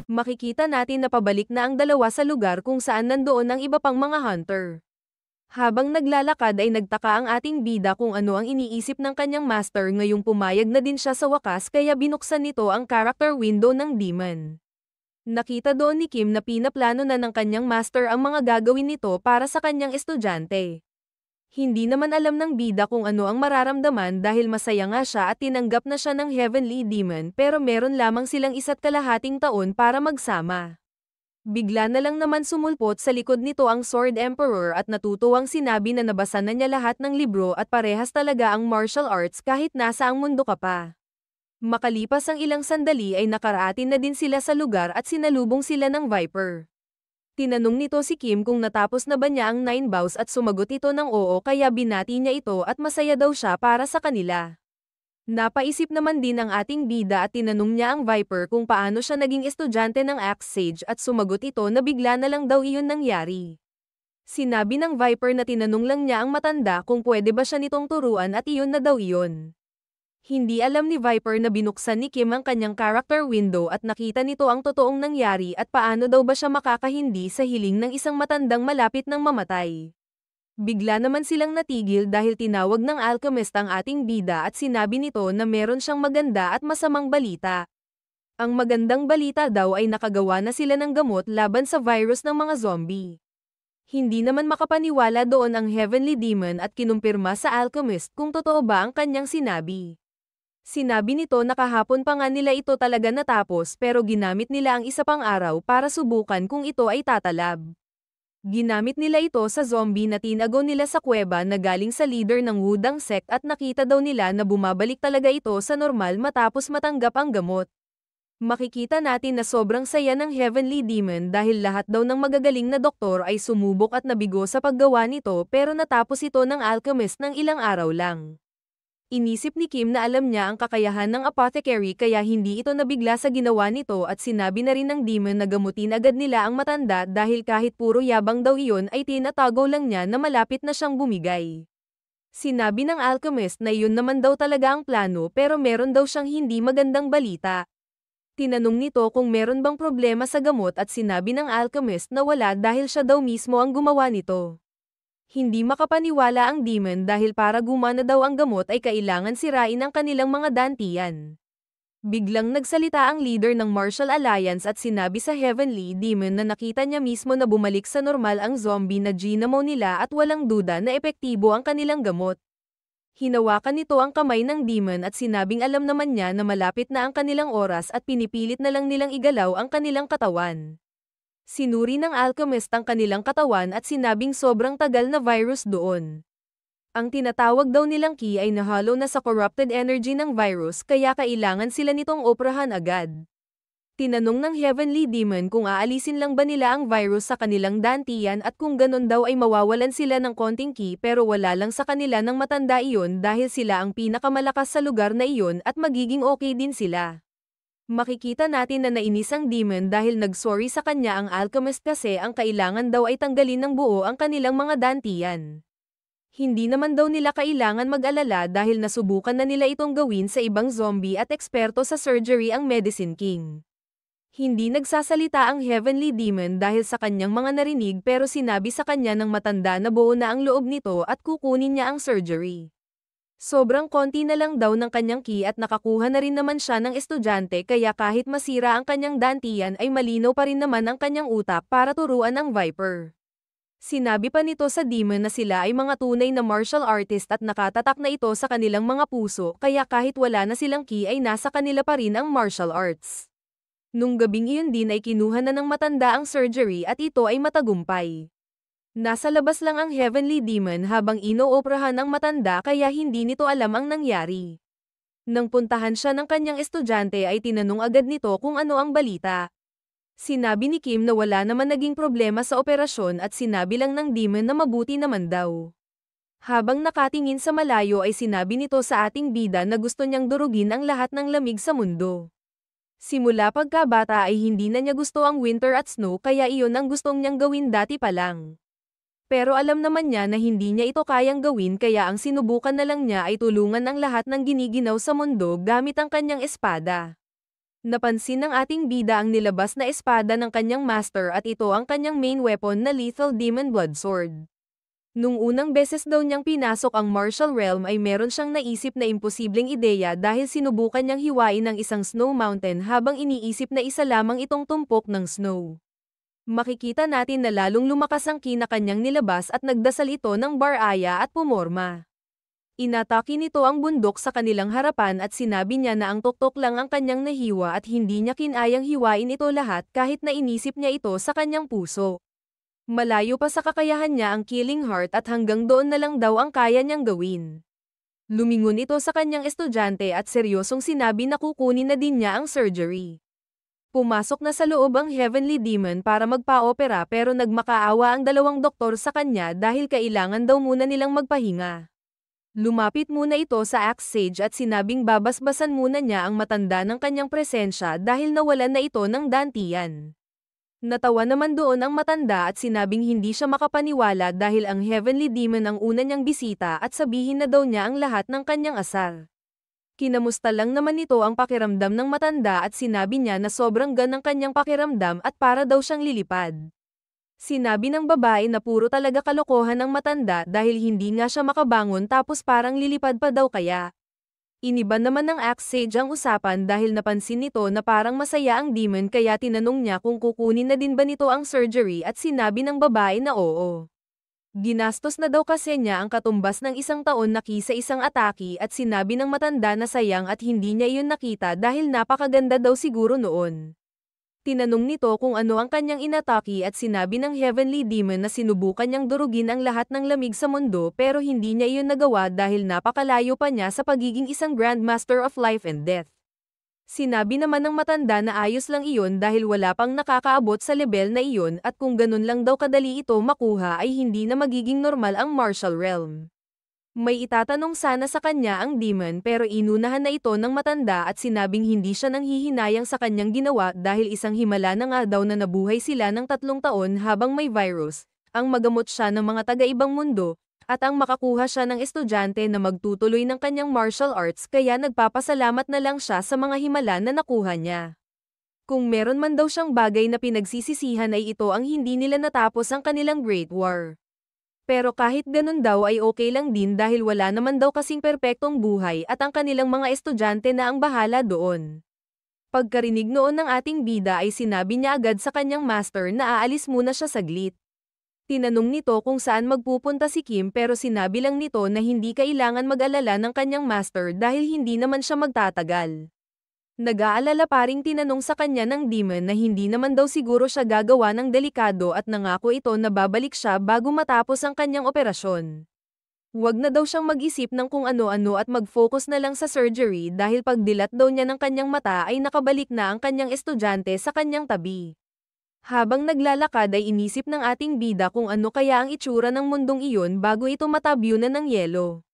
Makikita natin na pabalik na ang dalawa sa lugar kung saan nandoon ang iba pang mga hunter. Habang naglalakad ay nagtaka ang ating bida kung ano ang iniisip ng kanyang master ngayong pumayag na din siya sa wakas kaya binuksan nito ang character window ng demon. Nakita doon ni Kim na pinaplano na ng kanyang master ang mga gagawin nito para sa kanyang estudyante. Hindi naman alam ng bida kung ano ang mararamdaman dahil masaya nga siya at tinanggap na siya ng Heavenly Demon pero meron lamang silang 1.5 taon para magsama. Bigla na lang naman sumulpot sa likod nito ang Sword Emperor at natutuwang sinabi na nabasa na niya lahat ng libro at parehas talaga ang martial arts kahit nasa ang mundo ka pa. Makalipas ang ilang sandali ay nakaraatin na din sila sa lugar at sinalubong sila ng Viper. Tinanong nito si Kim kung natapos na ba niya ang 9 vows at sumagot ito ng oo kaya binati niya ito at masaya daw siya para sa kanila. Napaisip naman din ang ating bida at tinanong niya ang Viper kung paano siya naging estudyante ng Axe Sage at sumagot ito na bigla na lang daw iyon nangyari. Sinabi ng Viper na tinanong lang niya ang matanda kung pwede ba siya nitong turuan at iyon na daw iyon. Hindi alam ni Viper na binuksan ni Kim ang kanyang character window at nakita nito ang totoong nangyari at paano daw ba siya makakahindi sa hiling ng isang matandang malapit ng mamatay. Bigla naman silang natigil dahil tinawag ng alchemist ang ating bida at sinabi nito na meron siyang maganda at masamang balita. Ang magandang balita daw ay nakagawa na sila ng gamot laban sa virus ng mga zombie. Hindi naman makapaniwala doon ang Heavenly Demon at kinumpirma sa alchemist kung totoo ba ang kanyang sinabi. Sinabi nito na kahapon pa nga nila ito talaga natapos pero ginamit nila ang isa pang araw para subukan kung ito ay tatalab. Ginamit nila ito sa zombie na tinago nila sa kuweba na galing sa leader ng Wudang sect at nakita daw nila na bumabalik talaga ito sa normal matapos matanggap ang gamot. Makikita natin na sobrang saya ng Heavenly Demon dahil lahat daw ng magagaling na doktor ay sumubok at nabigo sa paggawa nito pero natapos ito ng alchemist ng ilang araw lang. Inisip ni Kim na alam niya ang kakayahan ng apothecary kaya hindi ito nabigla sa ginawa nito at sinabi na rin ng demon na gamutin agad nila ang matanda dahil kahit puro yabang daw iyon ay tinatago lang niya na malapit na siyang bumigay. Sinabi ng alchemist na iyon naman daw talaga ang plano pero meron daw siyang hindi magandang balita. Tinanong nito kung meron bang problema sa gamot at sinabi ng alchemist na wala dahil siya daw mismo ang gumawa nito. Hindi makapaniwala ang demon dahil para gumana daw ang gamot ay kailangan sirain ang kanilang mga dantian. Biglang nagsalita ang leader ng Martial Alliance at sinabi sa Heavenly Demon na nakita niya mismo na bumalik sa normal ang zombie na ginamo nila at walang duda na epektibo ang kanilang gamot. Hinawakan nito ang kamay ng demon at sinabing alam naman niya na malapit na ang kanilang oras at pinipilit na lang nilang igalaw ang kanilang katawan. Sinuri ng alchemist ang kanilang katawan at sinabing sobrang tagal na virus doon. Ang tinatawag daw nilang key ay nahalo na sa corrupted energy ng virus kaya kailangan sila nitong operahan agad. Tinanong ng Heavenly Demon kung aalisin lang ba nila ang virus sa kanilang dantian at kung ganon daw ay mawawalan sila ng konting key pero wala lang sa kanila ng matanda iyon dahil sila ang pinakamalakas sa lugar na iyon at magiging okay din sila. Makikita natin na nainis ang demon dahil nagsorry sa kanya ang alchemist kasi ang kailangan daw ay tanggalin ng buo ang kanilang mga dantian. Hindi naman daw nila kailangan mag-alala dahil nasubukan na nila itong gawin sa ibang zombie at eksperto sa surgery ang Medicine King. Hindi nagsasalita ang Heavenly Demon dahil sa kanyang mga narinig pero sinabi sa kanya ng matanda na buo na ang loob nito at kukunin niya ang surgery. Sobrang konti na lang daw ng kanyang key at nakakuha na rin naman siya ng estudyante kaya kahit masira ang kanyang dantian ay malinaw pa rin naman ang kanyang utak para turuan ang Viper. Sinabi pa nito sa demon na sila ay mga tunay na martial artist at nakatatak na ito sa kanilang mga puso kaya kahit wala na silang key ay nasa kanila pa rin ang martial arts. Nung gabing iyon din ay kinuha na ng matanda ang surgery at ito ay matagumpay. Nasa labas lang ang Heavenly Demon habang inooprahan ng matanda kaya hindi nito alam ang nangyari. Nang puntahan siya ng kanyang estudyante ay tinanong agad nito kung ano ang balita. Sinabi ni Kim na wala naman naging problema sa operasyon at sinabi lang ng demon na mabuti naman daw. Habang nakatingin sa malayo ay sinabi nito sa ating bida na gusto niyang durugin ang lahat ng lamig sa mundo. Simula pagkabata ay hindi na niya gusto ang winter at snow kaya iyon ang gustong niyang gawin dati pa lang. Pero alam naman niya na hindi niya ito kayang gawin kaya ang sinubukan na lang niya ay tulungan ang lahat ng giniginaw sa mundo gamit ang kanyang espada. Napansin ng ating bida ang nilabas na espada ng kanyang master at ito ang kanyang main weapon na Lethal Demon Blood Sword. Nung unang beses daw niyang pinasok ang martial realm ay meron siyang naisip na imposibleng ideya dahil sinubukan niyang hiwain ang isang snow mountain habang iniisip na isa lamang itong tumpok ng snow. Makikita natin na lalong lumakas ang ki na kanyang nilabas at nagdasal ito ng Baraya at pumorma. Inatake nito ang bundok sa kanilang harapan at sinabi niya na ang tuktok lang ang kanyang nahiwa at hindi niya kinayang hiwain ito lahat kahit na inisip niya ito sa kanyang puso. Malayo pa sa kakayahan niya ang Killing Heart at hanggang doon na lang daw ang kaya niyang gawin. Lumingon ito sa kanyang estudyante at seryosong sinabi na kukunin na din niya ang surgery. Pumasok na sa loob ang Heavenly Demon para magpa-opera pero nagmakaawa ang dalawang doktor sa kanya dahil kailangan daw muna nilang magpahinga. Lumapit muna ito sa Axe Sage at sinabing babasbasan muna niya ang matanda ng kanyang presensya dahil nawalan na ito ng dantian. Natawa naman doon ang matanda at sinabing hindi siya makapaniwala dahil ang Heavenly Demon ang una niyang bisita at sabihin na daw niya ang lahat ng kanyang asar. Kinamusta lang naman nito ang pakiramdam ng matanda at sinabi niya na sobrang gan ang kanyang pakiramdam at para daw siyang lilipad. Sinabi ng babae na puro talaga kalokohan ng matanda dahil hindi nga siya makabangon tapos parang lilipad pa daw kaya. Iniba naman ng Axe Sage ang usapan dahil napansin nito na parang masaya ang demon kaya tinanong niya kung kukunin na din ba nito ang surgery at sinabi ng babae na oo. Ginastos na daw kasi niya ang katumbas ng 1 taon na ki sa isang atake at sinabi ng matanda na sayang at hindi niya iyon nakita dahil napakaganda daw siguro noon. Tinanong nito kung ano ang kanyang inatake at sinabi ng Heavenly Demon na sinubukan niyang durugin ang lahat ng lamig sa mundo pero hindi niya iyon nagawa dahil napakalayo pa niya sa pagiging isang Grandmaster of Life and Death. Sinabi naman ng matanda na ayos lang iyon dahil wala pang nakakaabot sa level na iyon at kung ganun lang daw kadali ito makuha ay hindi na magiging normal ang martial realm. May itatanong sana sa kanya ang demon pero inunahan na ito ng matanda at sinabing hindi siya nanghihinayang sa kanyang ginawa dahil isang himala na nga daw na nabuhay sila ng 3 taon habang may virus, ang magamot siya ng mga taga-ibang mundo, at ang makakuha siya ng estudyante na magtutuloy ng kanyang martial arts kaya nagpapasalamat na lang siya sa mga himala na nakuha niya. Kung meron man daw siyang bagay na pinagsisisihan ay ito ang hindi nila natapos ang kanilang Great War. Pero kahit ganun daw ay okay lang din dahil wala naman daw kasing perpektong buhay at ang kanilang mga estudyante na ang bahala doon. Pagkarinig noon ng ating bida ay sinabi niya agad sa kanyang master na aalis muna siya saglit. Tinanong nito kung saan magpupunta si Kim pero sinabi lang nito na hindi kailangan mag-alala ng kanyang master dahil hindi naman siya magtatagal. Nag-aalala pa ring tinanong sa kanya ng demon na hindi naman daw siguro siya gagawa ng delikado at nangako ito na babalik siya bago matapos ang kanyang operasyon. Huwag na daw siyang mag-isip ng kung ano-ano at mag-focus na lang sa surgery dahil pagdilat daw niya ng kanyang mata ay nakabalik na ang kanyang estudyante sa kanyang tabi. Habang naglalakad ay inisip ng ating bida kung ano kaya ang itsura ng mundong iyon bago ito matabyunan ng yelo.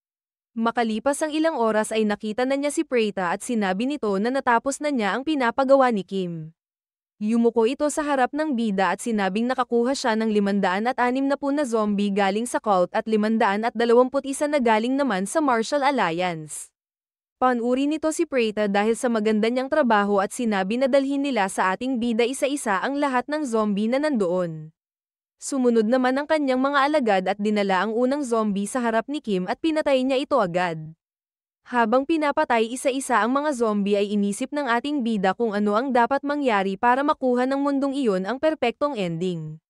Makalipas ang ilang oras ay nakita na niya si Preta at sinabi nito na natapos na niya ang pinapagawa ni Kim. Yumuko ito sa harap ng bida at sinabing nakakuha siya ng 560 na zombie galing sa cult at 521 na galing naman sa Martial Alliance. Panuri nito si Preta dahil sa maganda niyang trabaho at sinabi na dalhin nila sa ating bida isa-isa ang lahat ng zombie na nandoon. Sumunod naman ang kanyang mga alagad at dinala ang unang zombie sa harap ni Kim at pinatay niya ito agad. Habang pinapatay isa-isa ang mga zombie ay inisip ng ating bida kung ano ang dapat mangyari para makuha ng mundong iyon ang perpektong ending.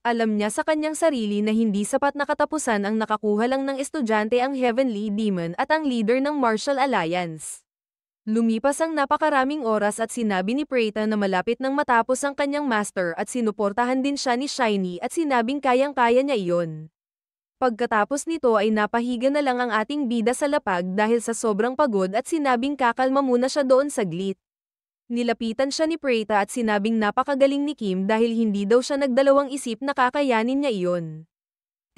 Alam niya sa kanyang sarili na hindi sapat na katapusan ang nakakuha lang ng estudyante ang Heavenly Demon at ang leader ng Martial Alliance. Lumipas ang napakaraming oras at sinabi ni Preta na malapit nang matapos ang kanyang master at sinuportahan din siya ni Shiny at sinabing kayang-kaya niya iyon. Pagkatapos nito ay napahiga na lang ang ating bida sa lapag dahil sa sobrang pagod at sinabing kakalma muna siya doon saglit. Nilapitan siya ni Preta at sinabing napakagaling ni Kim dahil hindi daw siya nagdalawang isip na kakayanin niya iyon.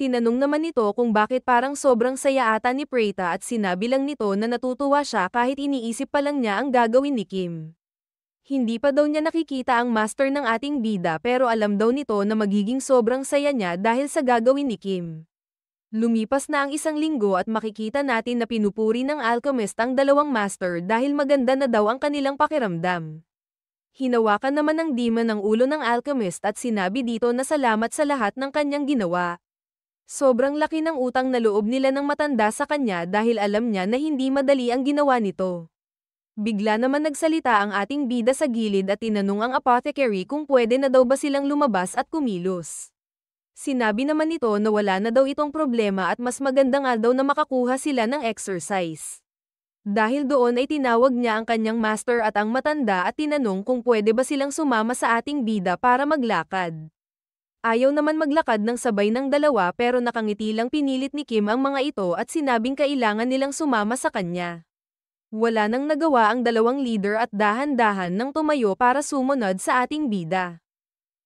Tinanong naman nito kung bakit parang sobrang saya ata ni Preta at sinabi lang nito na natutuwa siya kahit iniisip pa lang niya ang gagawin ni Kim. Hindi pa daw niya nakikita ang master ng ating bida pero alam daw nito na magiging sobrang saya niya dahil sa gagawin ni Kim. Lumipas na ang 1 linggo at makikita natin na pinupuri ng alchemist ang dalawang master dahil maganda na daw ang kanilang pakiramdam. Hinawakan naman ng demon ang ulo ng alchemist at sinabi dito na salamat sa lahat ng kanyang ginawa. Sobrang laki ng utang na loob nila ng matanda sa kanya dahil alam niya na hindi madali ang ginawa nito. Bigla naman nagsalita ang ating bida sa gilid at tinanong ang apothecary kung pwede na daw ba silang lumabas at kumilos. Sinabi naman nito na wala na daw itong problema at mas maganda nga daw na makakuha sila ng exercise. Dahil doon ay tinawag niya ang kanyang master at ang matanda at tinanong kung pwede ba silang sumama sa ating bida para maglakad. Ayaw naman maglakad ng sabay ng dalawa pero nakangiti lang pinilit ni Kim ang mga ito at sinabing kailangan nilang sumama sa kanya. Wala nang nagawa ang dalawang leader at dahan-dahan nang tumayo para sumunod sa ating bida.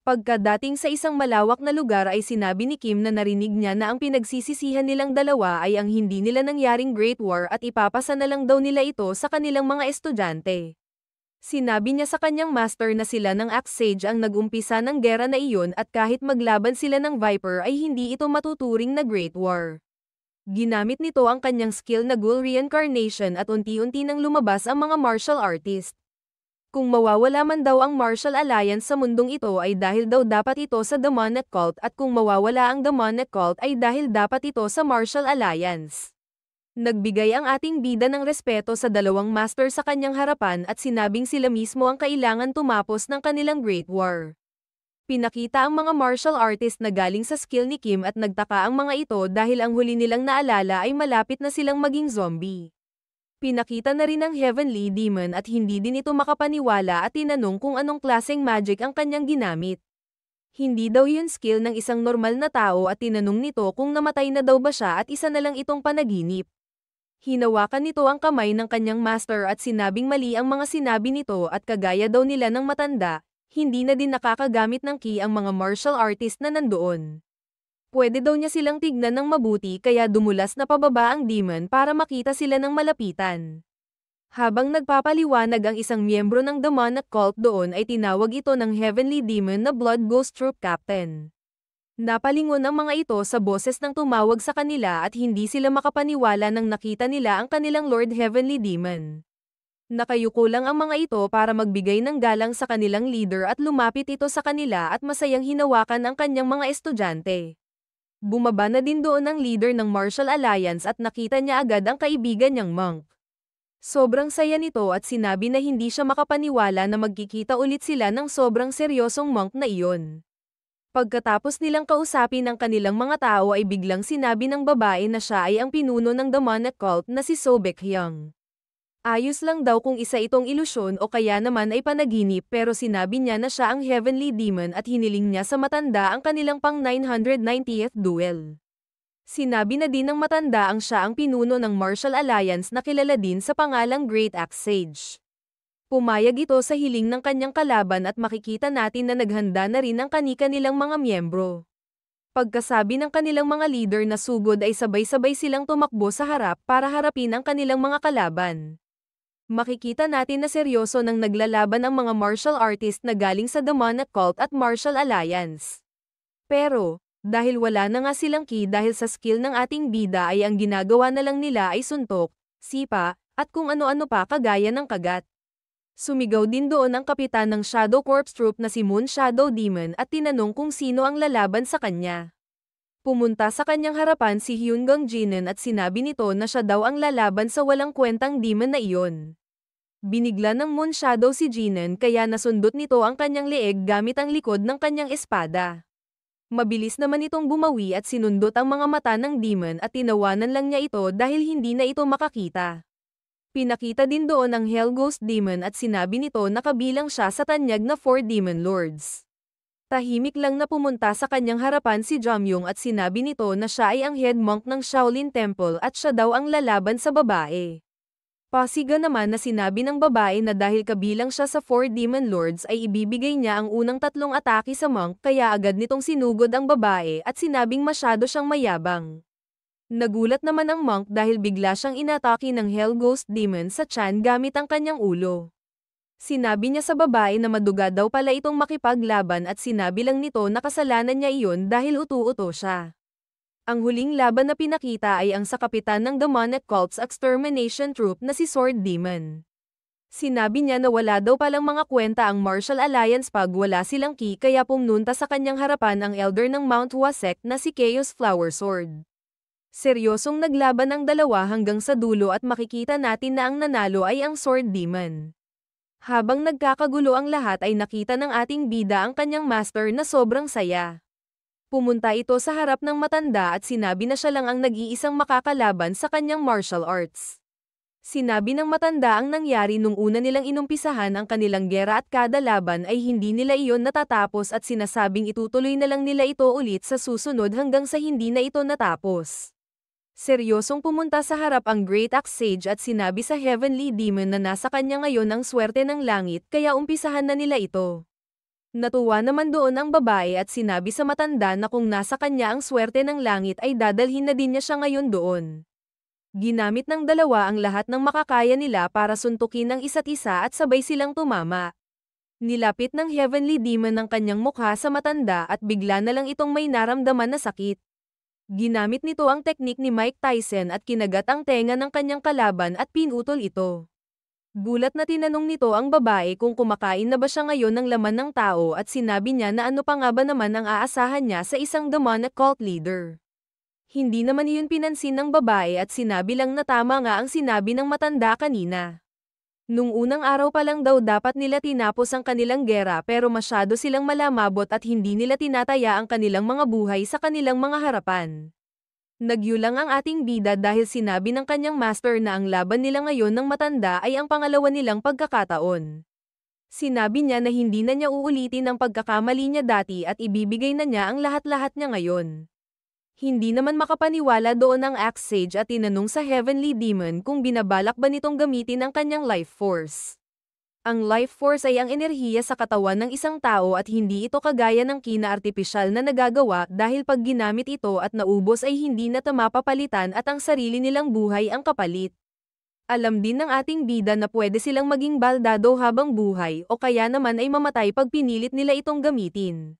Pagkadating sa isang malawak na lugar ay sinabi ni Kim na narinig niya na ang pinagsisisihan nilang dalawa ay ang hindi nila nangyaring Great War at ipapasa na lang daw nila ito sa kanilang mga estudyante. Sinabi niya sa kanyang master na sila ng Axe Sage ang nag-umpisa ng gera na iyon at kahit maglaban sila ng Viper ay hindi ito matuturing na Great War. Ginamit nito ang kanyang skill na Ghoul Reincarnation at unti-unti nang lumabas ang mga martial artist. Kung mawawala man daw ang Martial Alliance sa mundong ito ay dahil daw dapat ito sa Demonic Cult at kung mawawala ang Demonic Cult ay dahil dapat ito sa Martial Alliance. Nagbigay ang ating bida ng respeto sa dalawang master sa kanyang harapan at sinabing sila mismo ang kailangan tumapos ng kanilang Great War. Pinakita ang mga martial artist na galing sa skill ni Kim at nagtaka ang mga ito dahil ang huli nilang naalala ay malapit na silang maging zombie. Pinakita na rin ang Heavenly Demon at hindi din ito makapaniwala at tinanong kung anong klaseng magic ang kanyang ginamit. Hindi daw yun skill ng isang normal na tao at tinanong nito kung namatay na daw ba siya at isa na lang itong panaginip. Hinawakan nito ang kamay ng kanyang master at sinabing mali ang mga sinabi nito at kagaya daw nila ng matanda, hindi na din nakakagamit ng ki ang mga martial artist na nandoon. Pwede daw niya silang tignan ng mabuti kaya dumulas na pababa ang demon para makita sila ng malapitan. Habang nagpapaliwanag ang isang miyembro ng Demonic Cult doon ay tinawag ito ng Heavenly Demon na Blood Ghost Troop Captain. Napalingon ang mga ito sa boses ng tumawag sa kanila at hindi sila makapaniwala nang nakita nila ang kanilang Lord Heavenly Demon. Nakayuko lang ang mga ito para magbigay ng galang sa kanilang leader at lumapit ito sa kanila at masayang hinawakan ang kanyang mga estudyante. Bumaba na din doon ang leader ng Martial Alliance at nakita niya agad ang kaibigan niyang monk. Sobrang saya nito at sinabi na hindi siya makapaniwala na magkikita ulit sila ng sobrang seryosong monk na iyon. Pagkatapos nilang kausapin ang kanilang mga tao ay biglang sinabi ng babae na siya ay ang pinuno ng Demonic Cult na si Sobek Hyung. Ayos lang daw kung isa itong ilusyon o kaya naman ay panaginip pero sinabi niya na siya ang Heavenly Demon at hiniling niya sa matanda ang kanilang pang 990th duel. Sinabi na din ng matanda ang siya ang pinuno ng Martial Alliance na kilala din sa pangalang Great Axe Sage. Pumayag ito sa hiling ng kanyang kalaban at makikita natin na naghanda na rin ang kani-kanilang mga miyembro. Pagkasabi ng kanilang mga leader na sugod ay sabay-sabay silang tumakbo sa harap para harapin ang kanilang mga kalaban. Makikita natin na seryoso nang naglalaban ang mga martial artist na galing sa Demonic Cult at Martial Alliance. Pero, dahil wala na nga silang ki dahil sa skill ng ating bida ay ang ginagawa na lang nila ay suntok, sipa, at kung ano-ano pa kagaya ng kagat. Sumigaw din doon ang kapitan ng Shadow Corps Troop na si Moon Shadow Demon at tinanong kung sino ang lalaban sa kanya. Pumunta sa kanyang harapan si Hyungang Jinan at sinabi nito na siya daw ang lalaban sa walang kwentang demon na iyon. Binigla ng Moon Shadow si Jinan kaya nasundot nito ang kanyang leeg gamit ang likod ng kanyang espada. Mabilis naman itong bumawi at sinundot ang mga mata ng demon at tinawanan lang niya ito dahil hindi na ito makakita. Pinakita din doon ang Hell Ghost Demon at sinabi nito na kabilang siya sa tanyag na 4 Demon Lords. Tahimik lang na pumunta sa kanyang harapan si Jamyong at sinabi nito na siya ay ang head monk ng Shaolin Temple at siya daw ang lalaban sa babae. Pasiga naman na sinabi ng babae na dahil kabilang siya sa 4 Demon Lords ay ibibigay niya ang unang 3 atake sa monk kaya agad nitong sinugod ang babae at sinabing masyado siyang mayabang. Nagulat naman ang monk dahil bigla siyang inatake ng Hell Ghost Demon sa tiyan gamit ang kanyang ulo. Sinabi niya sa babae na maduga daw pala itong makipaglaban at sinabi lang nito na kasalanan niya iyon dahil utu-uto siya. Ang huling laban na pinakita ay ang sa kapitan ng Demonic Cult's Extermination Troop na si Sword Demon. Sinabi niya na wala daw palang mga kwenta ang Martial Alliance pag wala silang key kaya pumunta sa kanyang harapan ang elder ng Mount Wasek na si Chaos Flower Sword. Seryosong naglaban ang dalawa hanggang sa dulo at makikita natin na ang nanalo ay ang Sword Demon. Habang nagkakagulo ang lahat ay nakita ng ating bida ang kanyang master na sobrang saya. Pumunta ito sa harap ng matanda at sinabi na siya lang ang nag-iisang makakalaban sa kanyang martial arts. Sinabi ng matanda ang nangyari nung una nilang inumpisahan ang kanilang gera at kada laban ay hindi nila iyon natatapos at sinasabing itutuloy na lang nila ito ulit sa susunod hanggang sa hindi na ito natapos. Seryosong pumunta sa harap ang Great Axe Sage at sinabi sa Heavenly Demon na nasa kanya ngayon ang swerte ng langit kaya umpisahan na nila ito. Natuwa naman doon ang babae at sinabi sa matanda na kung nasa kanya ang swerte ng langit ay dadalhin na din niya siya ngayon doon. Ginamit ng dalawa ang lahat ng makakaya nila para suntukin ang isa't isa at sabay silang tumama. Nilapit ng Heavenly Demon ang kanyang mukha sa matanda at bigla na lang itong may naramdaman na sakit. Ginamit nito ang teknik ni Mike Tyson at kinagat ang tenga ng kanyang kalaban at pinutol ito. Gulat na tinanong nito ang babae kung kumakain na ba siya ngayon ng laman ng tao at sinabi niya na ano pa nga ba naman ang aasahan niya sa isang demonic cult leader. Hindi naman iyon pinansin ng babae at sinabi lang na tama nga ang sinabi ng matanda kanina. Nung unang araw pa lang daw dapat nila tinapos ang kanilang gera pero masyado silang malamabot at hindi nila tinataya ang kanilang mga buhay sa kanilang mga harapan. Nagyulang ang ating bida dahil sinabi ng kanyang master na ang laban nila ngayon ng matanda ay ang pangalawa nilang pagkakataon. Sinabi niya na hindi na niya uulitin ang pagkakamali niya dati at ibibigay na niya ang lahat-lahat niya ngayon. Hindi naman makapaniwala doon ang Axe Sage at tinanong sa Heavenly Demon kung binabalak ba nitong gamitin ang kanyang life force. Ang life force ay ang enerhiya sa katawan ng isang tao at hindi ito kagaya ng ki na artipisyal na nagagawa dahil pag ginamit ito at naubos ay hindi na mapapalitan at ang sarili nilang buhay ang kapalit. Alam din ng ating bida na pwede silang maging baldado habang buhay o kaya naman ay mamatay pag pinilit nila itong gamitin.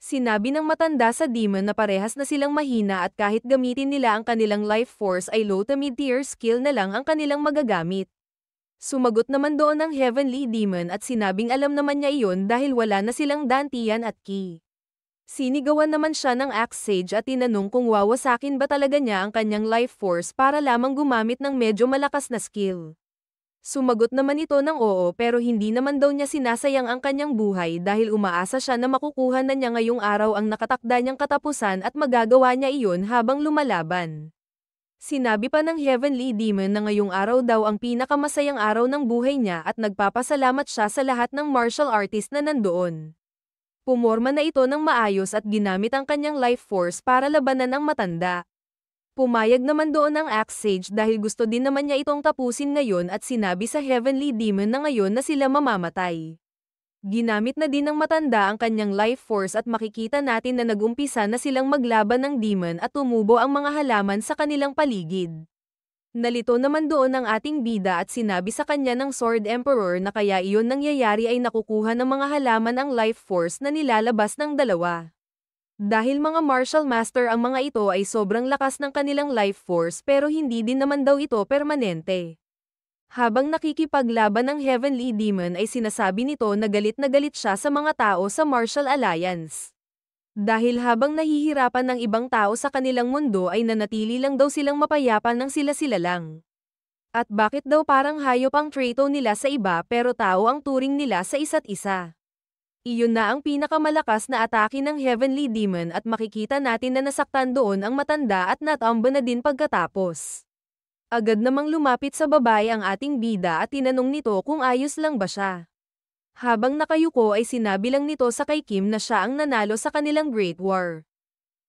Sinabi ng matanda sa demon na parehas na silang mahina at kahit gamitin nila ang kanilang life force ay low to mid-tier skill na lang ang kanilang magagamit. Sumagot naman doon ang Heavenly Demon at sinabing alam naman niya iyon dahil wala na silang dantian at ki. Sinigawan naman siya ng Axe Sage at tinanong kung wawasakin ba talaga niya ang kanyang life force para lamang gumamit ng medyo malakas na skill. Sumagot naman ito ng oo pero hindi naman daw niya sinasayang ang kanyang buhay dahil umaasa siya na makukuha na niya ngayong araw ang nakatakda niyang katapusan at magagawa niya iyon habang lumalaban. Sinabi pa ng Heavenly Demon na ngayong araw daw ang pinakamasayang araw ng buhay niya at nagpapasalamat siya sa lahat ng martial artist na nandoon. Pumorma na ito ng maayos at ginamit ang kanyang life force para labanan ang matanda. Pumayag naman doon ang Axe Sage dahil gusto din naman niya itong tapusin ngayon at sinabi sa Heavenly Demon na ngayon na sila mamamatay. Ginamit na din ng matanda ang kanyang life force at makikita natin na nagumpisa na silang maglaban ng demon at tumubo ang mga halaman sa kanilang paligid. Nalito naman doon ang ating bida at sinabi sa kanya ng Sword Emperor na kaya iyon nangyayari ay nakukuha ng mga halaman ang life force na nilalabas ng dalawa. Dahil mga martial master ang mga ito ay sobrang lakas ng kanilang life force pero hindi din naman daw ito permanente. Habang nakikipaglaban ng Heavenly Demon ay sinasabi nito na galit siya sa mga tao sa Martial Alliance. Dahil habang nahihirapan ng ibang tao sa kanilang mundo ay nanatili lang daw silang mapayapa ng sila-sila lang. At bakit daw parang hayop ang trato nila sa iba pero tao ang turing nila sa isa't isa. Iyon na ang pinakamalakas na atake ng Heavenly Demon at makikita natin na nasaktan doon ang matanda at natumba na din pagkatapos. Agad namang lumapit sa babae ang ating bida at tinanong nito kung ayos lang ba siya. Habang nakayuko ay sinabi lang nito sa kay Kim na siya ang nanalo sa kanilang Great War.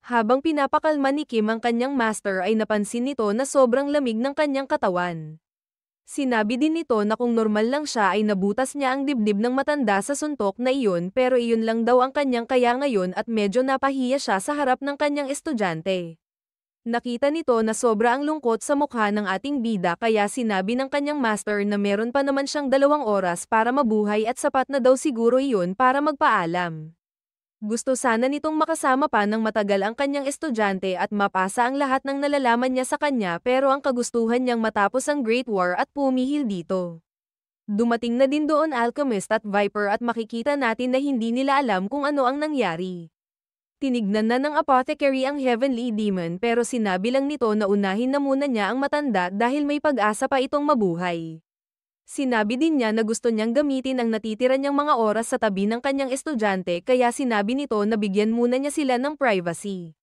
Habang pinapakalma ni Kim ang kanyang master ay napansin nito na sobrang lamig ng kanyang katawan. Sinabi din nito na kung normal lang siya ay nabutas niya ang dibdib ng matanda sa suntok na iyon pero iyon lang daw ang kanyang kaya ngayon at medyo napahiya siya sa harap ng kanyang estudyante. Nakita nito na sobra ang lungkot sa mukha ng ating bida kaya sinabi ng kanyang master na meron pa naman siyang 2 oras para mabuhay at sapat na daw siguro iyon para magpaalam. Gusto sana nitong makasama pa ng matagal ang kanyang estudyante at mapasa ang lahat ng nalalaman niya sa kanya pero ang kagustuhan niyang matapos ang Great War at pumihil dito. Dumating na din doon Alchemist at Viper at makikita natin na hindi nila alam kung ano ang nangyari. Tinignan na ng apothecary ang Heavenly Demon pero sinabi lang nito na unahin na muna niya ang matanda dahil may pag-asa pa itong mabuhay. Sinabi din niya na gusto niyang gamitin ang natitira niyang mga oras sa tabi ng kanyang estudyante kaya sinabi nito na bigyan muna niya sila ng privacy.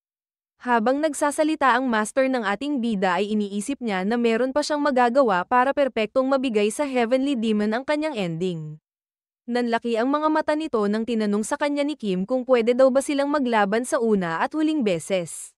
Habang nagsasalita ang master ng ating bida ay iniisip niya na meron pa siyang magagawa para perpektong mabigay sa Heavenly Demon ang kanyang ending. Nanlaki ang mga mata nito nang tinanong sa kanya ni Kim kung pwede daw ba silang maglaban sa una at huling beses.